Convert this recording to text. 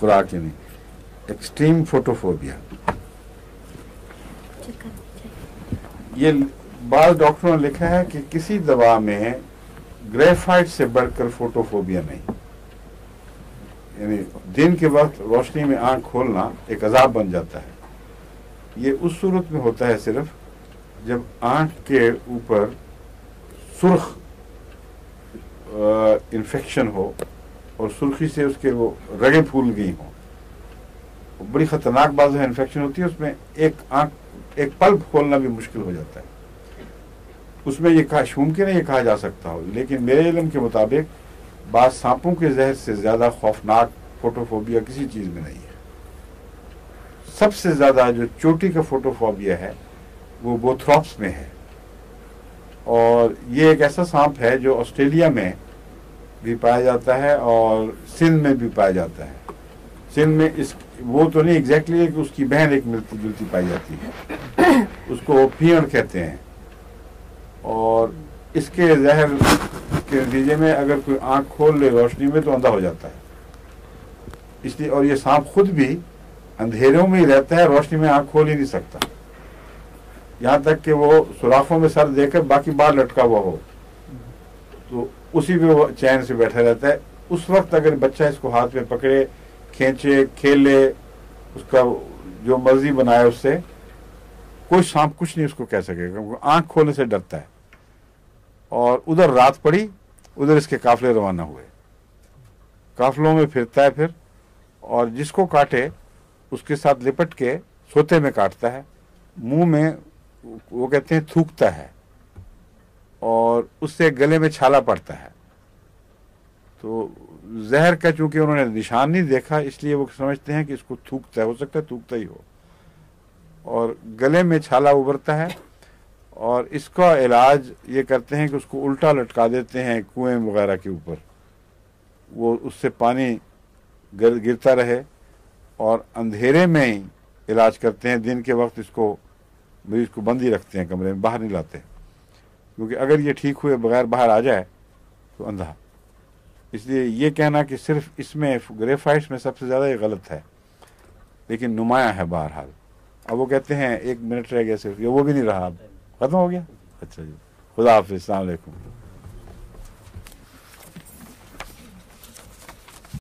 खुराक नहीं, extreme photophobia. ये बाद डॉक्टरों ने लिखा है कि किसी दवा में ग्रेफाइट से बढ़कर फोटोफोबिया नहीं। यानी दिन के वक्त रोशनी में आंख खोलना एक अजाब बन जाता है। ये उस सूरत में होता है सिर्फ जब आंख के ऊपर सुर्ख इन्फेक्शन हो और सुर्खी से उसके वो रगें फूल गई हों। बड़ी खतरनाक बात है, इन्फेक्शन होती है उसमें एक पल्ब खोलना भी मुश्किल हो जाता है। उसमें ये मुमकिन है ये कहा जा सकता हो, लेकिन मेरे इल्म के मुताबिक बाद सांपों के जहर से ज्यादा खौफनाक फोटोफोबिया किसी चीज में नहीं है। सबसे ज्यादा जो चोटी का फोटोफोबिया है वो बोथ्रॉप्स में है, और ये एक ऐसा सांप है जो ऑस्ट्रेलिया में भी पाया जाता है और सिंध में भी पाया जाता है। सिंध में वो तो नहीं एग्जैक्टली कि उसकी बहन एक मिलती जुलती पाई जाती है, उसको पीड़ कहते हैं। और इसके जहर के नतीजे में अगर कोई आंख खोल ले रोशनी में तो अंधा हो जाता है। इसलिए और ये सांप खुद भी अंधेरों में ही रहता है, रोशनी में आंख खोल ही नहीं सकता, यहाँ तक कि वो सुराखों में सर देकर बाकी बाहर लटका हुआ हो तो उसी पे वो चैन से बैठा रहता है। उस वक्त अगर बच्चा इसको हाथ में पकड़े, खींचे, खेले, उसका जो मर्जी बनाए, उससे कोई सांप कुछ नहीं उसको कह सकेगा। आंख खोलने से डरता है। और उधर रात पड़ी, उधर इसके काफले रवाना हुए, काफलों में फिरता है फिर, और जिसको काटे उसके साथ लिपट के सोते में काटता है, मुंह में वो कहते हैं थूकता है, और उससे गले में छाला पड़ता है। तो जहर का चूंकि उन्होंने निशान नहीं देखा इसलिए वो समझते हैं कि इसको थूकता है, हो सकता है थूकता ही हो, और गले में छाला उभरता है। और इसका इलाज ये करते हैं कि उसको उल्टा लटका देते हैं कुएं वगैरह के ऊपर, वो उससे पानी गिरता रहे, और अंधेरे में ही इलाज करते हैं। दिन के वक्त इसको मरीज को बंद ही रखते हैं कमरे में, बाहर नहीं लाते, क्योंकि अगर ये ठीक हुए बगैर बाहर आ जाए तो अंधा। इसलिए ये कहना कि सिर्फ इसमें ग्रेफाइट्स में सबसे ज़्यादा ये गलत है, लेकिन नुमाया है बहरहाल। अब वो कहते हैं 1 मिनट रह गया सिर्फ, ये वो भी नहीं रहा, अब खत्म हो गया। अच्छा जी, खुदा हाफिज़, अस्सलाम वालेकुम।